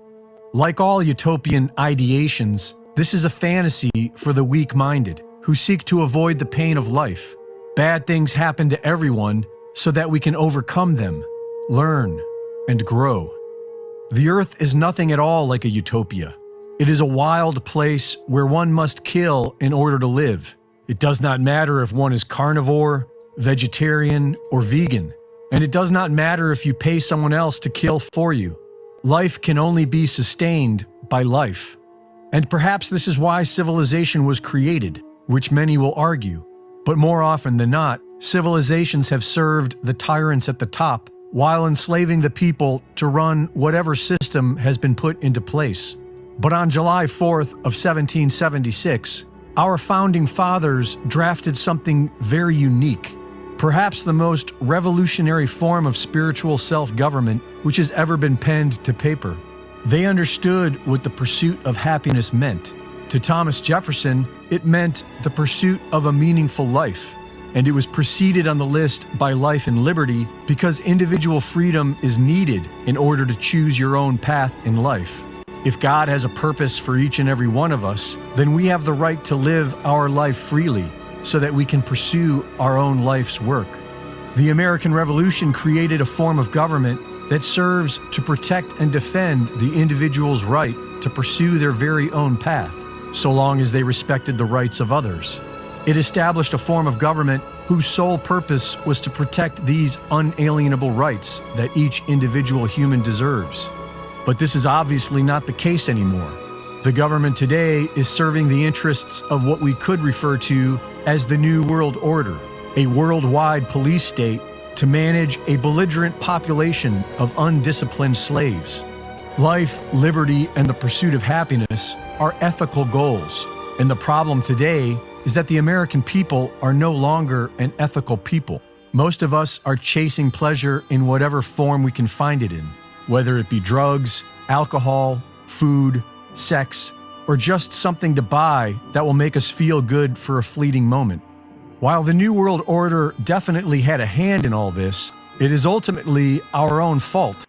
Like all utopian ideations, this is a fantasy for the weak-minded, who seek to avoid the pain of life. Bad things happen to everyone so that we can overcome them, learn, and grow. The earth is nothing at all like a utopia. It is a wild place where one must kill in order to live. It does not matter if one is carnivore, vegetarian, or vegan. And it does not matter if you pay someone else to kill for you. Life can only be sustained by life. And perhaps this is why civilization was created, which many will argue. But more often than not, Civilizations have served the tyrants at the top while enslaving the people to run whatever system has been put into place. But on July 4th of 1776, our founding fathers drafted something very unique, perhaps the most revolutionary form of spiritual self-government which has ever been penned to paper. They understood what the pursuit of happiness meant. To Thomas Jefferson, it meant the pursuit of a meaningful life, and it was preceded on the list by life and liberty because individual freedom is needed in order to choose your own path in life. If God has a purpose for each and every one of us, then we have the right to live our life freely so that we can pursue our own life's work. The American Revolution created a form of government that serves to protect and defend the individual's right to pursue their very own path, so long as they respected the rights of others. It established a form of government whose sole purpose was to protect these unalienable rights that each individual human deserves. But this is obviously not the case anymore. The government today is serving the interests of what we could refer to as the New World Order, a worldwide police state to manage a belligerent population of undisciplined slaves. Life, liberty, and the pursuit of happiness are ethical goals, and the problem today is that the American people are no longer an ethical people. Most of us are chasing pleasure in whatever form we can find it in, whether it be drugs, alcohol, food, sex, or just something to buy that will make us feel good for a fleeting moment. While the New World Order definitely had a hand in all this, it is ultimately our own fault.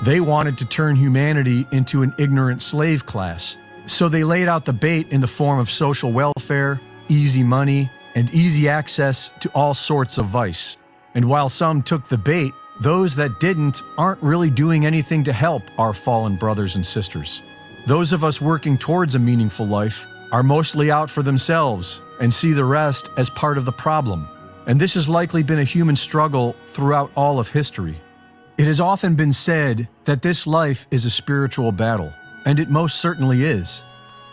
They wanted to turn humanity into an ignorant slave class, so they laid out the bait in the form of social welfare, easy money, and easy access to all sorts of vice. And while some took the bait, those that didn't aren't really doing anything to help our fallen brothers and sisters. Those of us working towards a meaningful life are mostly out for themselves and see the rest as part of the problem. And this has likely been a human struggle throughout all of history. It has often been said that this life is a spiritual battle, and it most certainly is.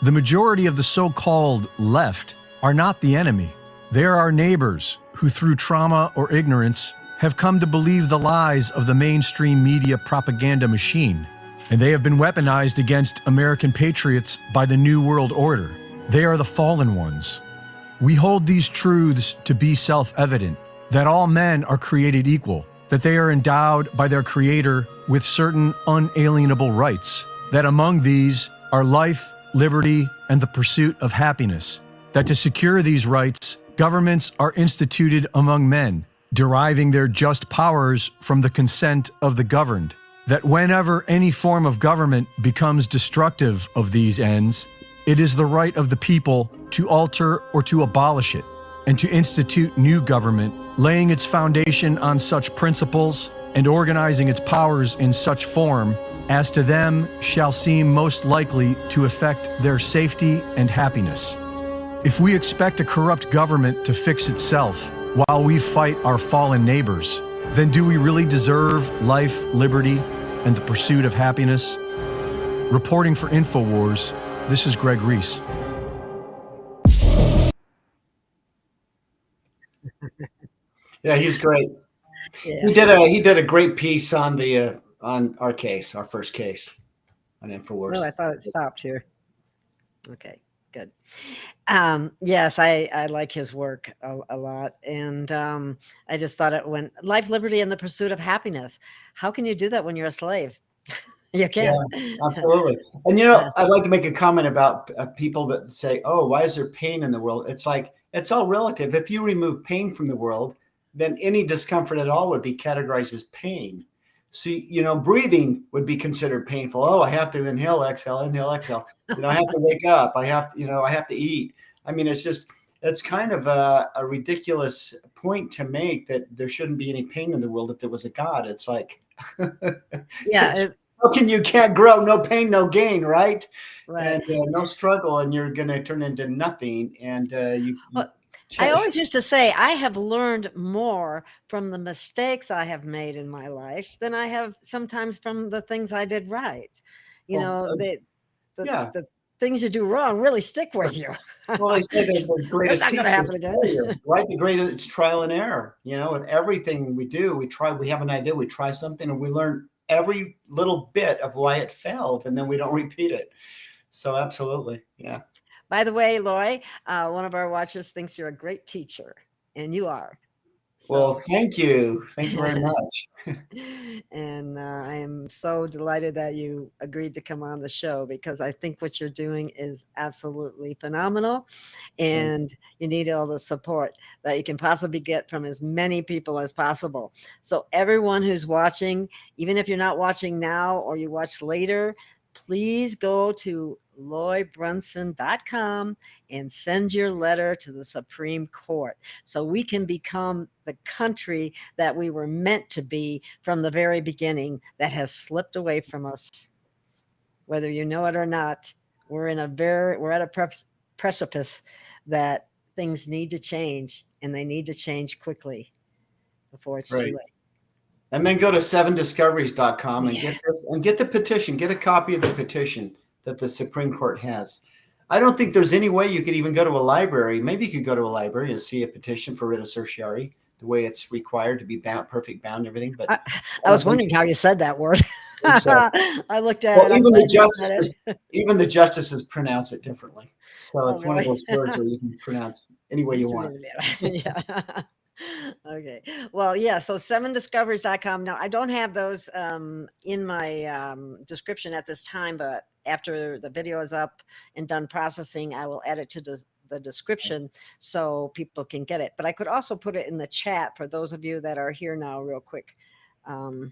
The majority of the so-called left are not the enemy. They are our neighbors who, through trauma or ignorance, have come to believe the lies of the mainstream media propaganda machine, and they have been weaponized against American patriots by the New World Order. They are the fallen ones. We hold these truths to be self-evident, that all men are created equal, that they are endowed by their Creator with certain unalienable rights, that among these are life, liberty, and the pursuit of happiness, that to secure these rights, governments are instituted among men, deriving their just powers from the consent of the governed, that whenever any form of government becomes destructive of these ends, it is the right of the people to alter or to abolish it, and to institute new government, laying its foundation on such principles and organizing its powers in such form as to them shall seem most likely to affect their safety and happiness. If we expect a corrupt government to fix itself while we fight our fallen neighbors, then do we really deserve life, liberty, and the pursuit of happiness? Reporting for InfoWars, this is Greg Reese. Yeah, he's great. Yeah. He did a great piece on our case, our first case on InfoWars. Oh, I thought it stopped here. Okay, good. Yes, I like his work a lot. And I just thought it went life, liberty, and the pursuit of happiness. How can you do that when you're a slave? You can't. Yeah, absolutely. And I'd like to make a comment about people that say, oh, why is there pain in the world? It's like, it's all relative. If you remove pain from the world, then any discomfort at all would be categorized as pain. So, breathing would be considered painful. Oh, I have to inhale, exhale. I have to wake up. I have to eat. I mean, it's kind of a ridiculous point to make that there shouldn't be any pain in the world if there was a God. It's like, yeah. You can't grow, no pain, no gain, right? Right. And no struggle, and you're going to turn into nothing. And I always used to say I have learned more from the mistakes I have made in my life than I have sometimes from the things I did right. The things you do wrong really stick with you. Well, they say that the It's greatest not going to teacher happen is again. failure, right? The greatest, it's trial and error. You know, with everything we do, we have an idea, we try something, and we learn every little bit of why it failed, and then we don't repeat it. So absolutely, yeah. By the way, Loy, one of our watchers thinks you're a great teacher, and you are. Well, thank you. Thank you very much. And I am so delighted that you agreed to come on the show, because I think what you're doing is absolutely phenomenal, and you need all the support that you can possibly get from as many people as possible. So everyone who's watching, even if you're not watching now or you watch later, please go to loybrunson.com and send your letter to the Supreme Court so we can become the country that we were meant to be from the very beginning, that has slipped away from us. Whether you know it or not, we're at a precipice that things need to change, and they need to change quickly before it's too late. And then go to 7discoveries.com and get this, and get the petition, get a copy of the petition that the Supreme Court has. I don't think there's any way you could even go to a library. Maybe you could go to a library and see a petition for writ of certiorari, the way it's required to be bound, perfect bound, and everything. But I was wondering how you said that word. I looked at well, it. Even the justices pronounce it differently. So it's one of those words where you can pronounce any way you want. Yeah. Okay. Well, yeah. So 7discoveries.com. Now, I don't have those in my description at this time, but after the video is up and done processing, I will add it to the description so people can get it. But I could also put it in the chat for those of you that are here now real quick. I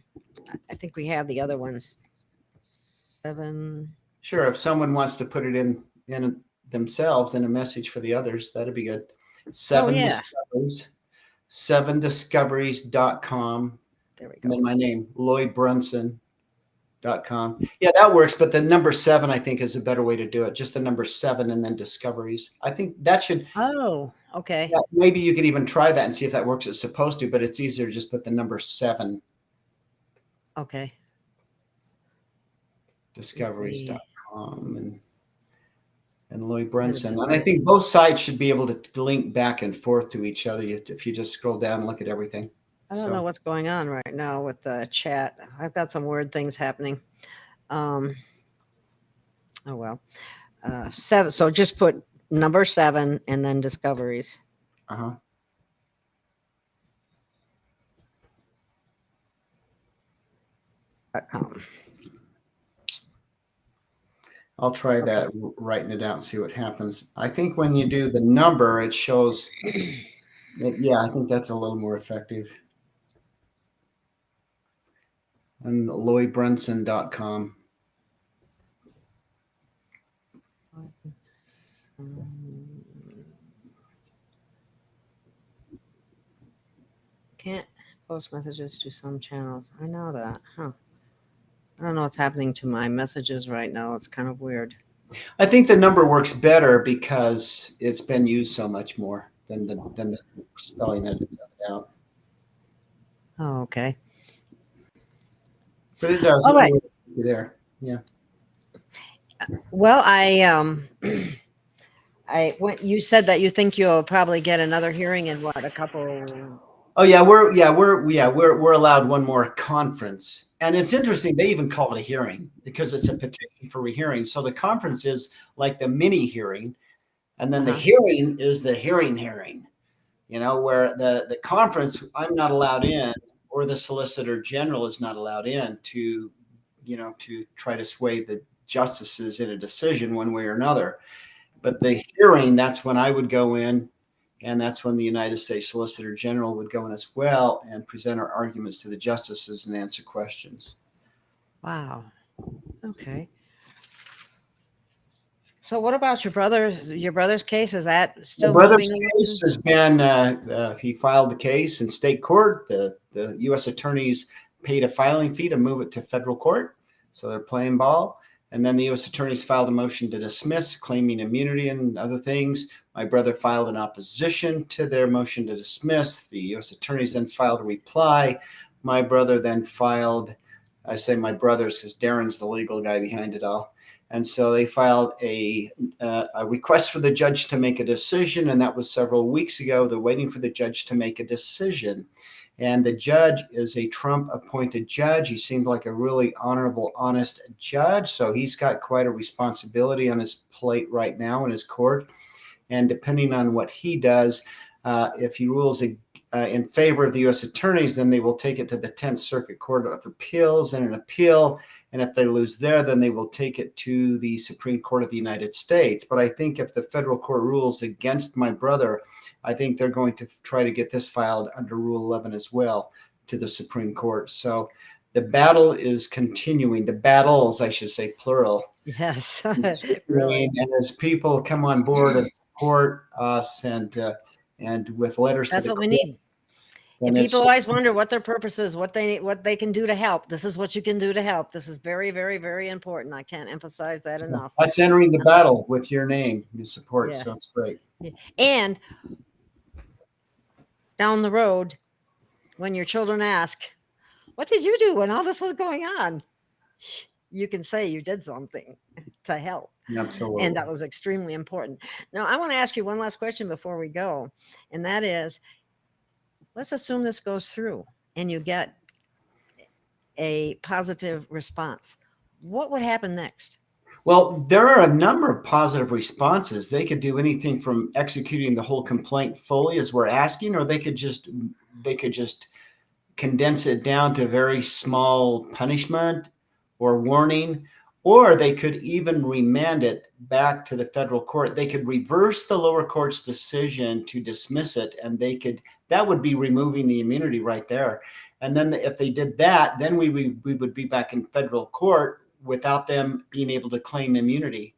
think we have the other ones. 7. Sure. If someone wants to put it in themselves in a message for the others, that'd be good. 7discoveries. 7discoveries.com. There we go. And then my name, loybrunson.com. Yeah, that works. But the number 7, I think, is a better way to do it. Just the number 7 and then discoveries. I think that should. Oh, okay. Yeah, maybe you could even try that and see if that works. It's supposed to, but it's easier to just put the number 7. Okay. Discoveries.com and Loy Brunson. And I think both sides should be able to link back and forth to each other if you just scroll down and look at everything. I don't know what's going on right now with the chat. I've got some weird things happening. Oh, well. 7. So just put number 7 and then discoveries. Uh-huh. .com. I'll try that, writing it out and see what happens. I think when you do the number, it shows that, yeah, I think that's a little more effective. And loybrunson.com. Can't post messages to some channels. I know that. Huh. I don't know what's happening to my messages right now. It's kind of weird. I think the number works better because it's been used so much more than the spelling it out. Oh, okay. But it does. All right. There. Yeah. Well, you said that you think you'll probably get another hearing in what, a couple. Oh yeah, we're allowed one more conference. And it's interesting, they even call it a hearing because it's a petition for rehearing. So the conference is like the mini hearing, and then the hearing is the hearing, you know, where the conference I'm not allowed in, or the Solicitor General is not allowed in to, you know, to try to sway the justices in a decision one way or another. But the hearing, that's when I would go in, and that's when the United States Solicitor General would go in as well and present our arguments to the justices and answer questions. Wow. Okay. So what about your brother's case? Is that still My brother's moving case has been, he filed the case in state court. The U.S. attorneys paid a filing fee to move it to federal court. So they're playing ball. And then the U.S. attorneys filed a motion to dismiss, claiming immunity and other things. My brother filed an opposition to their motion to dismiss. The U.S. attorneys then filed a reply. My brother then filed, I say my brother's because Darren's the legal guy behind it all. And so they filed a request for the judge to make a decision, and that was several weeks ago. They're waiting for the judge to make a decision. And the judge is a Trump-appointed judge. He seemed like a really honorable, honest judge. So he's got quite a responsibility on his plate right now in his court. And depending on what he does, if he rules in favor of the U.S. attorneys, then they will take it to the 10th Circuit Court of Appeals and an appeal. And if they lose there, then they will take it to the Supreme Court of the United States. But I think if the federal court rules against my brother, I think they're going to try to get this filed under Rule 11 as well to the Supreme Court. So the battle is continuing. The battles, I should say, plural. Yes, really. And as people come on board and support us, and with letters that's to the what we court, need. And people always wonder what their purpose is, what they can do to help. This is what you can do to help. This is very, very, very important. I can't emphasize that enough. That's entering the battle with your name, your support. Yeah. So it's great. And down the road, when your children ask, what did you do when all this was going on? You can say you did something to help. Absolutely. And that was extremely important. Now, I want to ask you one last question before we go. And that is, let's assume this goes through and you get a positive response. What would happen next? Well, there are a number of positive responses. They could do anything from executing the whole complaint fully, as we're asking, or they could just condense it down to a very small punishment or warning, or they could even remand it back to the federal court. They could reverse the lower court's decision to dismiss it, and that would be removing the immunity right there. And then if they did that, then we would be back in federal court without them being able to claim immunity.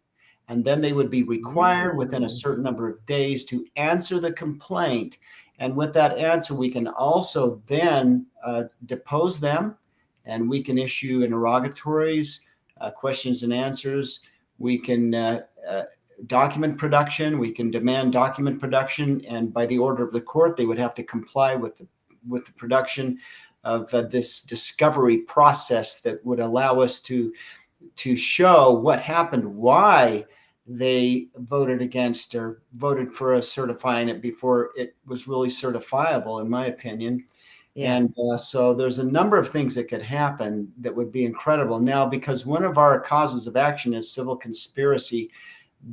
And then they would be required within a certain number of days to answer the complaint. And with that answer, we can also then depose them, and we can issue interrogatories, questions and answers. We can document production. We can demand document production. And by the order of the court, they would have to comply with the production of this discovery process that would allow us to show what happened, why they voted against or voted for us certifying it before it was really certifiable, in my opinion. Yeah. And so there's a number of things that could happen that would be incredible. Now, because one of our causes of action is civil conspiracy,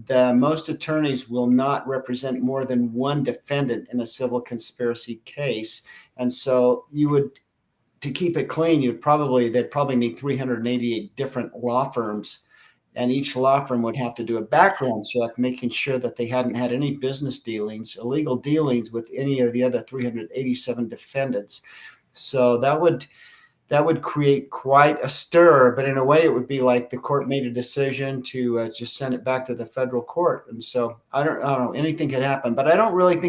most attorneys will not represent more than one defendant in a civil conspiracy case. And so to keep it clean, they'd probably need 388 different law firms, and each law firm would have to do a background check, making sure that they hadn't had any business dealings, illegal dealings with any of the other 387 defendants. So that would create quite a stir, but in a way it would be like the court made a decision to just send it back to the federal court. And so I don't know, anything could happen, but I don't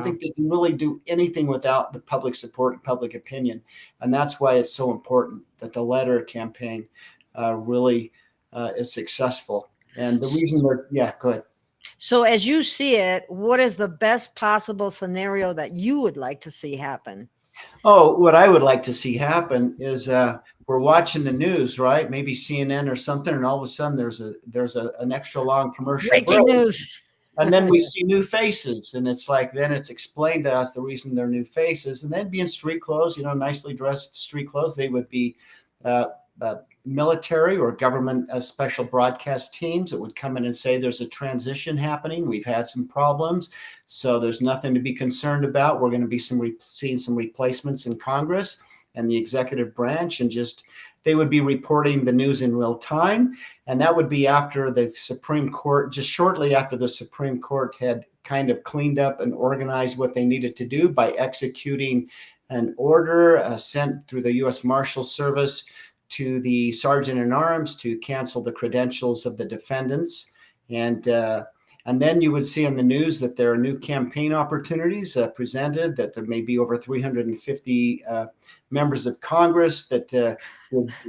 think they can really do anything without the public support and public opinion. And that's why it's so important that the letter campaign really is successful. And the reason go ahead. So as you see it, what is the best possible scenario that you would like to see happen? Oh, what I would like to see happen is we're watching the news, right? Maybe CNN or something, and all of a sudden there's an extra long commercial breaking news, and then we see new faces, and it's like then it's explained to us the reason they're new faces, and they'd be in street clothes, nicely dressed street clothes. They would be military or government special broadcast teams that would come in and say there's a transition happening. We've had some problems, so there's nothing to be concerned about. We're going to be seeing some replacements in Congress and the executive branch, and they would be reporting the news in real time. And that would be after the Supreme Court, just shortly after the Supreme Court had kind of cleaned up and organized what they needed to do by executing an order sent through the U.S. Marshal Service to the sergeant in arms to cancel the credentials of the defendants. And then you would see on the news that there are new campaign opportunities presented, that there may be over 350 members of Congress that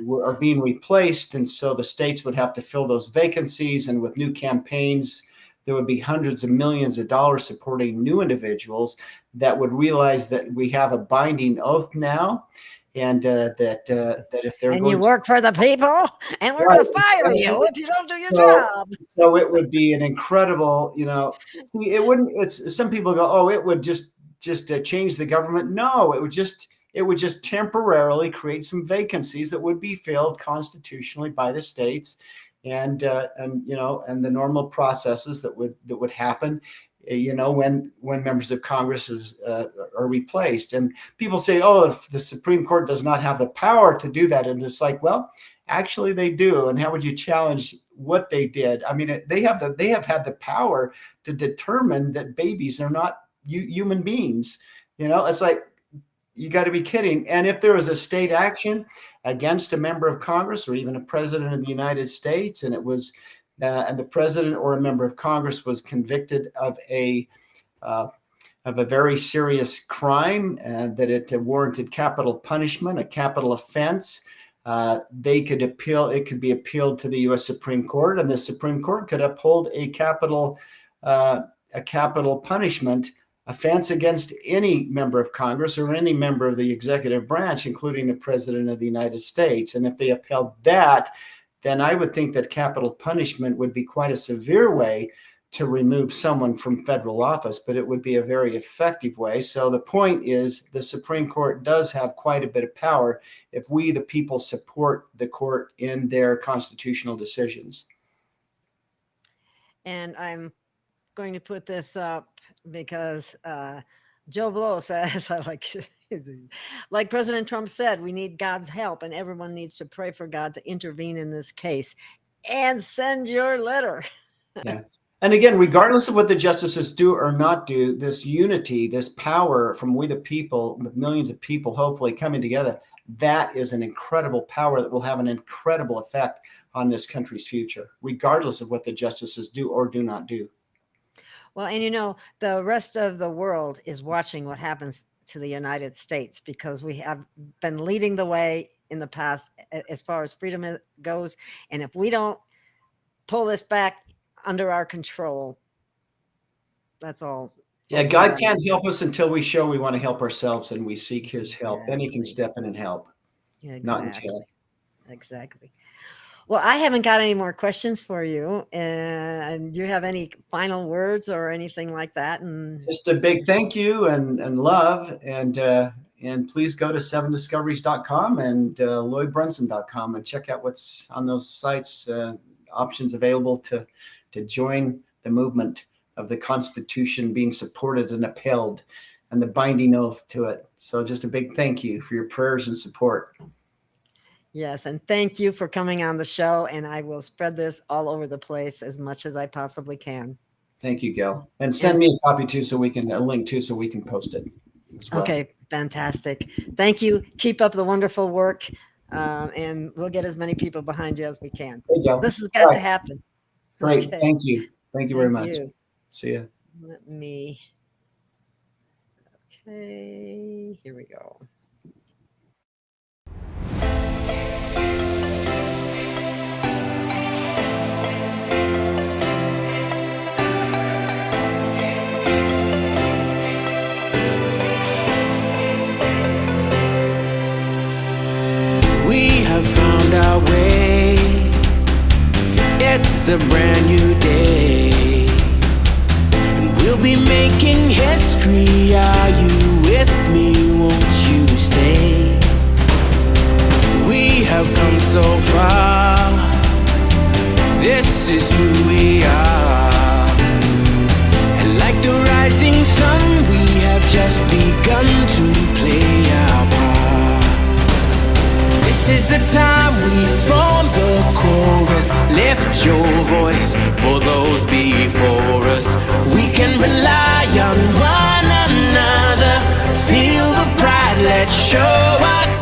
are being replaced. And so the states would have to fill those vacancies. And with new campaigns, there would be hundreds of millions of dollars supporting new individuals that would realize that we have a binding oath now. and that if they're And going you work for the people, and we're going to fire you if you don't do your job. So it would be an incredible, it wouldn't. It's some people go, oh, it would just change the government. No, it would just temporarily create some vacancies that would be filled constitutionally by the states, and the normal processes that would happen, when members of Congress are replaced. And people say, oh, if the Supreme Court does not have the power to do that, and it's like, well, actually they do. And how would you challenge what they did? I mean, they have had the power to determine that babies are not human beings. It's like, you got to be kidding. And if there was a state action against a member of Congress or even a president of the United States, and it was and the president or a member of Congress was convicted of a very serious crime, and that it warranted capital punishment, a capital offense, they could appeal. It could be appealed to the U.S. Supreme Court, and the Supreme Court could uphold a capital punishment offense against any member of Congress or any member of the executive branch, including the president of the United States. And if they upheld that, then I would think that capital punishment would be quite a severe way to remove someone from federal office, but it would be a very effective way. So the point is, the Supreme Court does have quite a bit of power if we, the people, support the court in their constitutional decisions. And I'm going to put this up because Joe Blow says, like President Trump said, we need God's help, and everyone needs to pray for God to intervene in this case and send your letter. Yeah. And again, regardless of what the justices do or not do, this unity, this power from we the people, with millions of people hopefully coming together, that is an incredible power that will have an incredible effect on this country's future, regardless of what the justices do or do not do. Well, and the rest of the world is watching what happens to the United States, because we have been leading the way in the past as far as freedom goes. And if we don't pull this back under our control, that's all. Yeah, God can't help us until we show we want to help ourselves and we seek his help. Then he can step in and help. Yeah, exactly. Not until. Exactly. Well, I haven't got any more questions for you. And do you have any final words or anything like that? And just a big thank you and love. And please go to 7discoveries.com and loybrunson.com and check out what's on those sites, options available to join the movement of the Constitution being supported and upheld, and the binding oath to it. So just a big thank you for your prayers and support. Yes, and thank you for coming on the show, and I will spread this all over the place as much as I possibly can. Thank you, Gail. And send me a copy too, so we can a link too, so we can post it as well. Okay, fantastic. Thank you. Keep up the wonderful work, and we'll get as many people behind you as we can. Hey, Gail. This has got to happen. Great. Okay. Thank you. Thank you very much. You. See ya. Let me. Okay, here we go. We have found our way. It's a brand new day, and we'll be making history. Are you with me? Won't you stay? We have come so far. This is who we are, and like the rising sun, we have just begun to play our part. This is the time we form the chorus. Lift your voice for those before us. We can rely on one another. Feel the pride, let's show our